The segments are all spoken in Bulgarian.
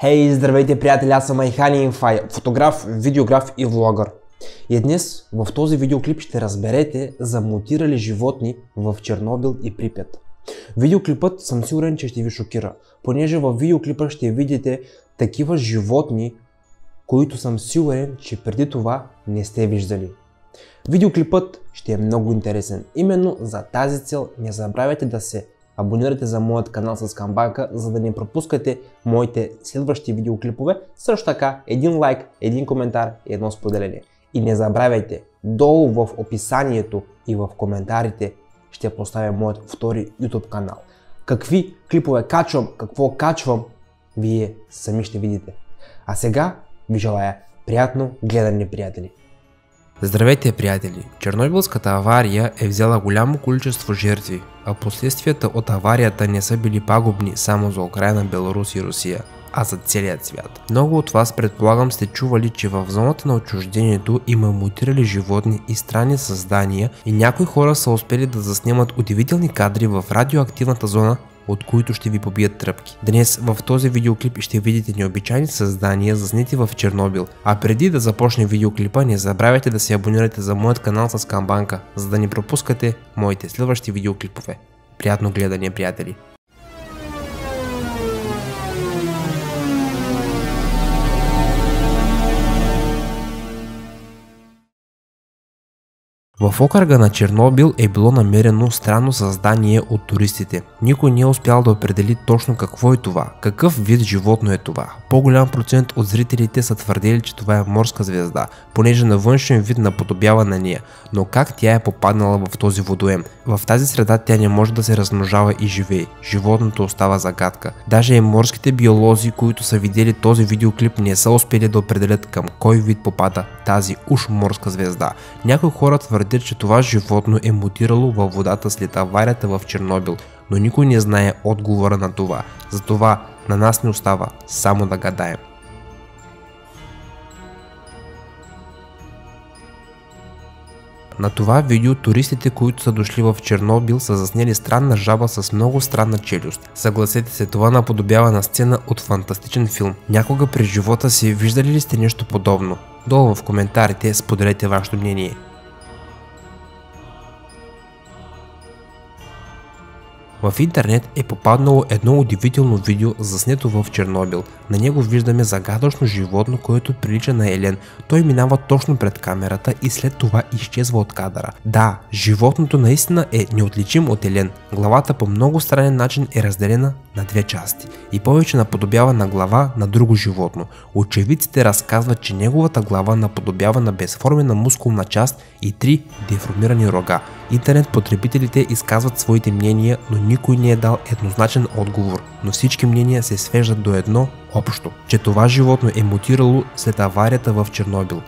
Хей, здравейте приятели, аз съм Айхани Инфай, фотограф, видеограф и влогър. И днес в този видеоклип ще разберете за мутирали животни в Чернобил и Припят. Видеоклипът съм сигурен, че ще ви шокира, понеже в видеоклипа ще видите такива животни, които съм сигурен, че преди това не сте виждали. Видеоклипът ще е много интересен. Именно за тази цел не забравяйте да се абонирайте за моят канал с камбанка, за да не пропускате моите следващи видеоклипове. Също така, един лайк, един коментар и едно споделение. И не забравяйте, долу в описанието и в коментарите ще поставя моят втори YouTube канал. Какви клипове качвам, какво качвам, вие сами ще видите. А сега ви желая приятно гледане, приятели! Здравейте, приятели! Чернобилската авария е взела голямо количество жертви, а последствията от аварията не са били пагубни само за Украйна, Беларус и Русия, а за целият свят. Много от вас, предполагам, сте чували, че в зоната на отчуждението има мутирали животни и странни създания и някои хора са успели да заснемат удивителни кадри в радиоактивната зона, от които ще ви побият тръпки. Днес в този видеоклип ще видите необичайни създания, заснети в Чернобил. А преди да започне видеоклипа, не забравяйте да се абонирате за моят канал с камбанка, за да не пропускате моите следващи видеоклипове. Приятно гледане, приятели! В окръга на Чернобил е било намерено странно създание от туристите. Никой не е успял да определи точно какво е това, какъв вид животно е това. По-голям процент от зрителите са твърдели, че това е морска звезда, понеже на външен вид наподобява на нея. Но как тя е попаднала в този водоем? В тази среда тя не може да се размножава и живее. Животното остава загадка. Даже и морските биолози, които са видели този видеоклип, не са успели да определят към кой вид попада тази уж морска звезда. Някои хора твърдят, че това животно е мутирало във водата след аварията в Чернобил, но никой не знае отговора на това. Затова на нас не остава само да гадаем. На това видео туристите, които са дошли в Чернобил, са заснели странна жаба с много странна челюст. Съгласете се, това наподобява на сцена от фантастичен филм. Някога през живота си виждали ли сте нещо подобно? Долу в коментарите споделете вашето мнение. В интернет е попаднало едно удивително видео, заснето в Чернобил. На него виждаме загадъчно животно, което прилича на елен. Той минава точно пред камерата и след това изчезва от кадъра. Да, животното наистина е неотличим от елен. Главата по много странен начин е разделена на две части и повече наподобява на глава на друго животно. Очевидците разказват, че неговата глава наподобява на безформена мускулна част и 3 деформирани рога. Интернет потребителите изказват своите мнения, но никой не е дал еднозначен отговор. Но всички мнения се свеждат до едно общо, че това животно е мутирало след аварията в Чернобил.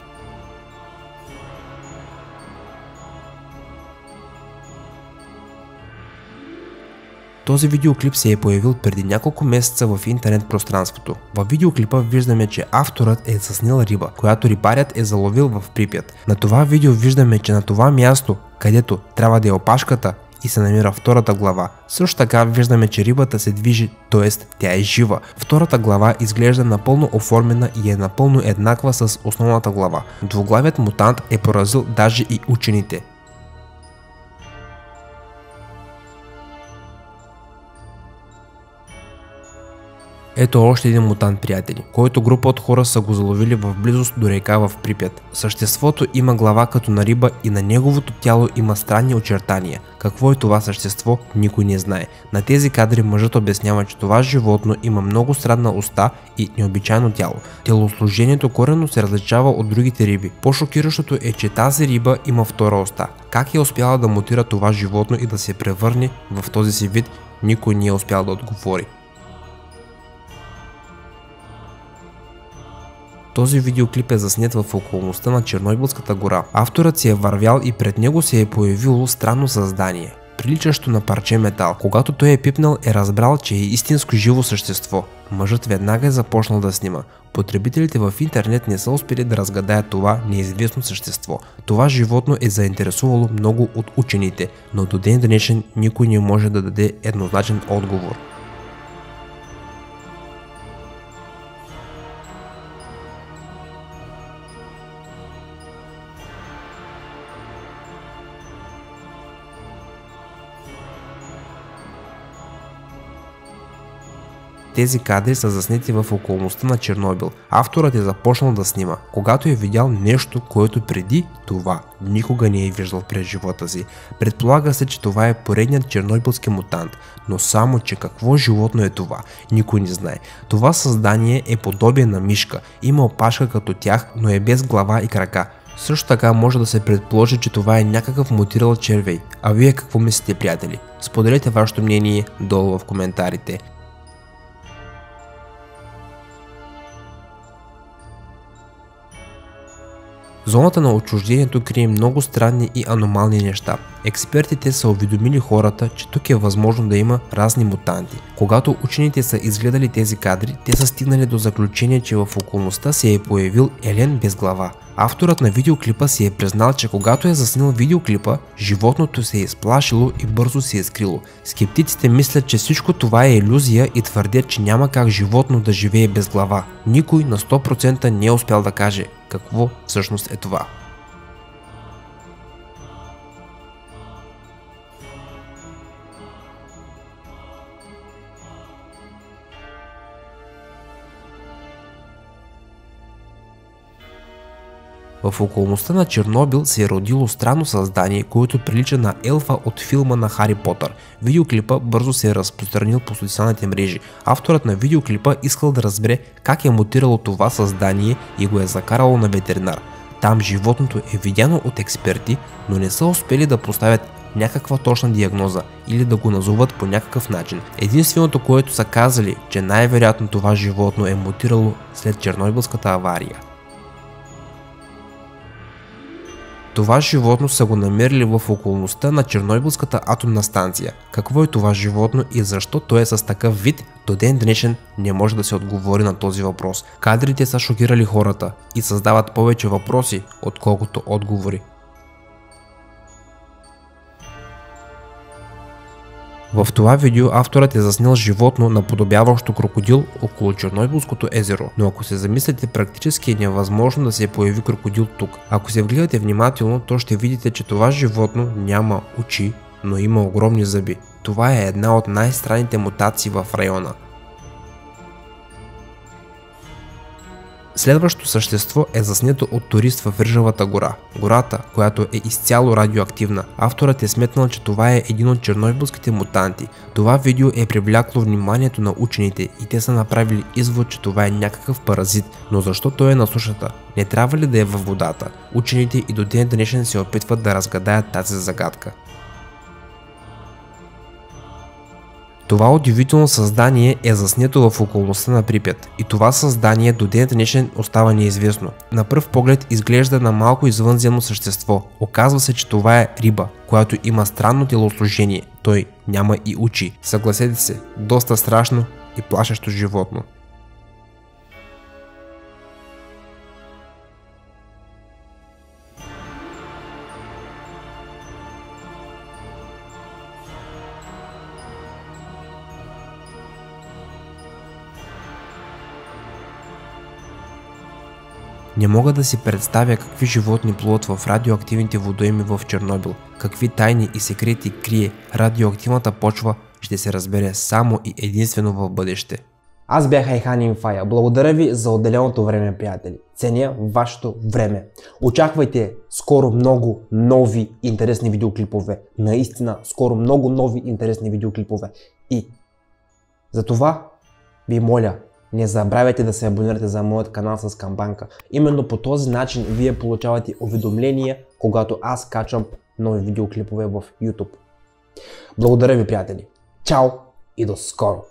Този видеоклип се е появил преди няколко месеца в интернет пространството. В видеоклипа виждаме, че авторът е заснел риба, която рибарят е заловил в Припят. На това видео виждаме, че на това място, където трябва да е опашката, и се намира втората глава. Също така виждаме, че рибата се движи, т.е. тя е жива. Втората глава изглежда напълно оформена и е напълно еднаква с основната глава. Двуглавият мутант е поразил даже и учените. Ето още един мутант, приятели, който група от хора са го заловили в близост до река в Припят. Съществото има глава като на риба и на неговото тяло има странни очертания. Какво е това същество, никой не знае. На тези кадри мъжът обяснява, че това животно има много странна уста и необичайно тяло. Телосложението коренно се различава от другите риби. По-шокиращото е, че тази риба има втора уста. Как е успяла да мутира това животно и да се превърне в този си вид, никой не е успял да отговори. Този видеоклип е заснет в околността на Чернобилската гора. Авторът си е вървял и пред него се е появило странно създание, приличащо на парче метал. Когато той е пипнал, е разбрал, че е истинско живо същество. Мъжът веднага е започнал да снима. Потребителите в интернет не са успели да разгадаят това неизвестно същество. Това животно е заинтересувало много от учените, но до ден днешен никой не може да даде еднозначен отговор. тези кадри са заснети в околността на Чернобил. Авторът е започнал да снима, когато е видял нещо, което преди това никога не е виждал през живота си. Предполага се, че това е поредният чернобилски мутант, но само че какво животно е това, никой не знае. Това създание е подобие на мишка, има опашка като тях, но е без глава и крака. Също така може да се предположи, че това е някакъв мутирал червей. А вие какво мислите, приятели? Споделете вашето мнение долу в коментарите. Зоната на отчуждението крие много странни и аномални неща. Експертите са уведомили хората, че тук е възможно да има разни мутанти. Когато учените са изгледали тези кадри, те са стигнали до заключение, че в околността се е появил елен без глава. Авторът на видеоклипа си е признал, че когато е заснил видеоклипа, животното се е изплашило и бързо се е скрило. Скептиците мислят, че всичко това е илюзия и твърдят, че няма как животно да живее без глава. Никой на 100% не е успял да каже какво всъщност е това. В околността на Чернобил се е родило странно създание, което прилича на елфа от филма на Хари Потър. Видеоклипа бързо се е разпространил по социалните мрежи. Авторът на видеоклипа искал да разбере как е мутирало това създание и го е закарало на ветеринар. Там животното е видяно от експерти, но не са успели да поставят някаква точна диагноза или да го назоват по някакъв начин. Единственото, което са казали, че най-вероятно това животно е мутирало след Чернобилската авария. Това животно са го намерили в околността на Чернобилската атомна станция. Какво е това животно и защо то е с такъв вид, до ден днешен не може да се отговори на този въпрос. Кадрите са шокирали хората и създават повече въпроси, отколкото отговори. В това видео авторът е заснел животно, наподобяващо крокодил около Чернобилското езеро, но ако се замислите, практически е невъзможно да се появи крокодил тук. Ако се вгледате внимателно, то ще видите, че това животно няма очи, но има огромни зъби. Това е една от най-странните мутации в района. Следващото същество е заснето от турист в Рижавата гора. Гората, която е изцяло радиоактивна. Авторът е сметнал, че това е един от чернобилските мутанти. Това видео е привлякло вниманието на учените и те са направили извод, че това е някакъв паразит. Но защо той е на сушата? Не трябва ли да е във водата? Учените и до ден днешен се опитват да разгадаят тази загадка. Това удивително създание е заснето в околността на Припят и това създание до ден днешен остава неизвестно. На пръв поглед изглежда на малко извънземно същество. Оказва се, че това е риба, която има странно телосложение. Той няма и очи. Съгласете се, доста страшно и плашещо животно. Не мога да си представя какви животни плуват в радиоактивните водоеми в Чернобил, какви тайни и секрети крие радиоактивната почва, ще се разбере само и единствено в бъдеще. Аз бях Айхан Инфая. Благодаря ви за отделеното време, приятели. Ценя вашето време. Очаквайте скоро много нови интересни видеоклипове. Наистина, скоро много нови интересни видеоклипове. И за това ви моля, не забравяйте да се абонирате за моят канал с камбанка. Именно по този начин вие получавате уведомления, когато аз качвам нови видеоклипове в YouTube. Благодаря ви, приятели. Чао и до скоро!